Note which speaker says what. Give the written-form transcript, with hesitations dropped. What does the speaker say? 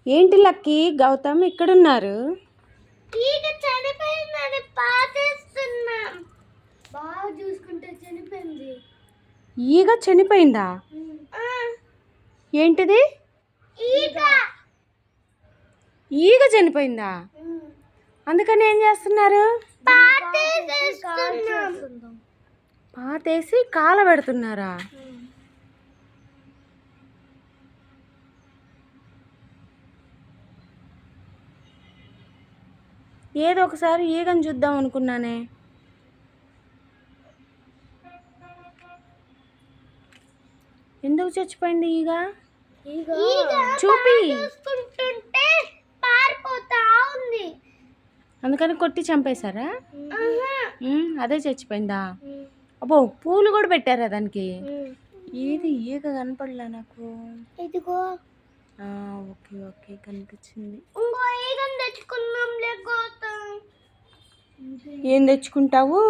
Speaker 1: ఏంటి లక్కీ గౌతమ్ ఇక్కడున్నారు?
Speaker 2: ఈగ చనిపోయిందని పాతేస్తున్నాం. బాగా చూసుకుంటే చనిపోయింది.
Speaker 1: ఈగ చనిపోయిందా? ఏంటిది?
Speaker 2: ఈగ
Speaker 1: ఈగ చనిపోయిందా? అందుకని ఏం చేస్తున్నారు? పాతేసి కాలబెడుతున్నారా? ఏదో ఒకసారి ఈగని చూద్దాం అనుకున్నానే. ఎందుకు చచ్చిపోయింది ఈగ? చూపి. అందుకని కొట్టి చంపేశారా? అదే చచ్చిపోయిందా? అబ్బో పూలు కూడా పెట్టారా దానికి? ఏది ఈగ కనపడలే నాకు.
Speaker 2: ఇదిగో
Speaker 1: ఓకే ఓకే కనిపించింది. ఏం తెచ్చుకుంటావు?